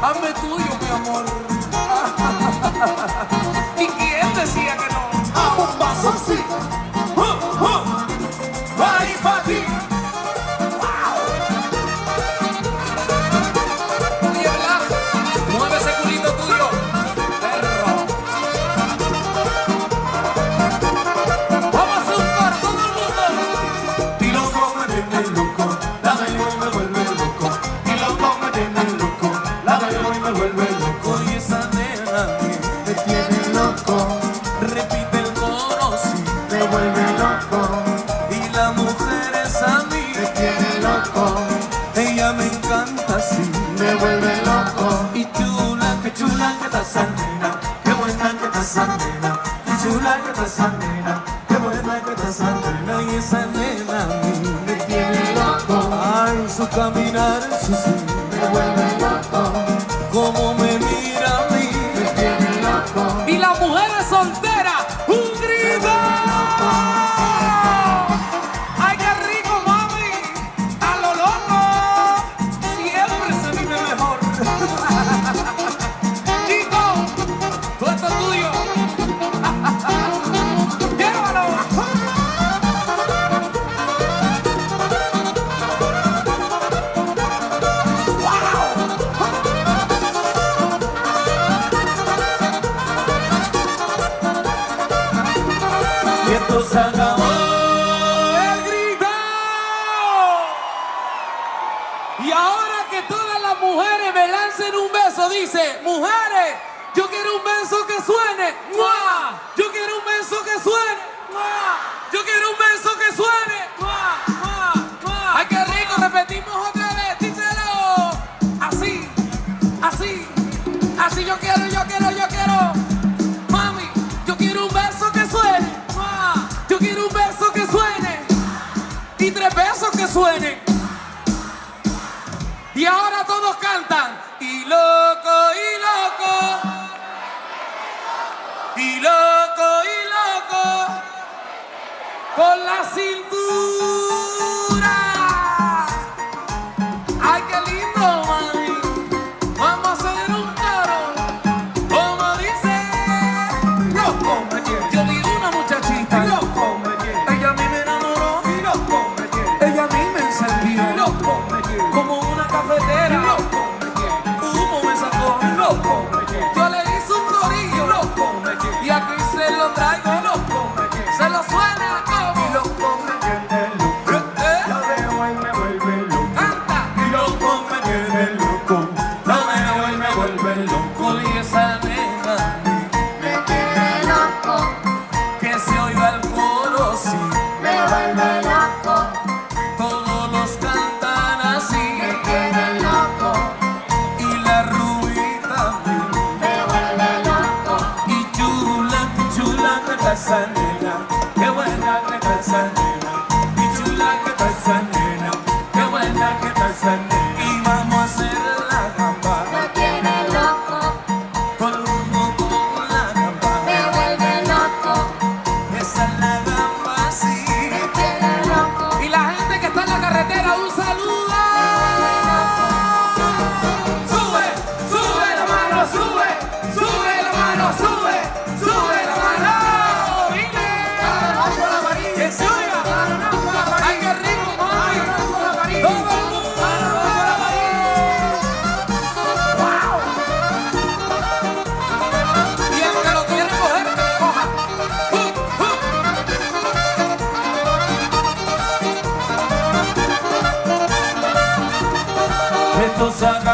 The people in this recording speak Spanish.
Hazme tuyo, mi amor. ¿Y quién decía que no? A un paso así. Ahí pa' ti. Oye, ¿verdad? Mueve ese culito tuyo, perro. Vamos a hacer un coro, todo el mundo. Y loco me tiene loco, la veo y me vuelve loco. Y loco me tiene loco, la veo y me vuelve loco. Y esa nena Me tiene loco, repite el coro, sí. me vuelve loco. Y la mujer es a mí, Me tiene loco, ella me encanta, sí. me vuelve loco. Y chula, Qué chula que está esa nena, qué buena que está esa nena. Qué chula que está esa nena, qué buena que está esa nena. y esa nena a mí. Me tiene loco, Ay, su caminar, su sí. me vuelve loco. Como me mira a mí. Me tiene loco. Y las mujeres solteras, ¡un grito! ¡Ay, qué rico, mami! ¡A lo loco! Siempre se vive mejor. Chico, todo esto es tuyo. Llévalo. Y esto se acabó. ¡El grito! Y ahora que todas las mujeres me lancen un beso, dice, mujeres, yo quiero un beso que suene. ¡Mua! Yo quiero un beso que suene. ¡Mua! Yo quiero un beso que suene. ¡Mua! ¡Mua! ¡Mua! ¡Ay, qué rico! Repetimos otra vez, díselo. Así, así, así yo quiero, yo quiero, yo quiero. Mami, yo quiero un beso que suene. ¡Mua! Yo quiero un beso que suene. Y 3 besos que suenen. Y ahora todos cantan. Y loco, y loco. Y loco, y loco. Con la cintura. Ay, qué lindo, mami. Vamos a hacer un coro. Como dice. Loco me tiene, Yo vi una muchachita. loco me tiene, Ella a mí me enamoró. loco me tiene, Ella a mí me encendió. loco me tiene, Como una cafetera. loco me tiene, Humo me sacó. loco me tiene, Yo le hice un corillo. loco me tiene, Y aquí se lo traigo. loco me tiene, Se lo suena como. loco me tiene loco. La veo y me vuelve loco. Canta. Y loco me tiene loco. La veo y me vuelve loco. Y esa nena Me tiene loco, que se oiga el coro, sí. me vuelve loco. Todos los cantan así. Me tiene loco, Y la rubita me vuelve loco. y chula que está esa nena. Qué buena que está esa nena. Y chula que está esa nena. Qué buena que está esa nena. Y vamos a hacer la gamba. Me tiene loco, Todo el mundo con la gamba. me vuelve loco. Esa es la gamba, sí. Me tiene loco. Y la gente que está en la carretera, un saludo. Sube, sube la mano, sube, sube la mano, sube, sube la mano. Dile. Que se oiga. Ay, qué rico, mami. Todo el mundo. Wow. Y el que lo quiere coger, que lo coja. Esto se acabó.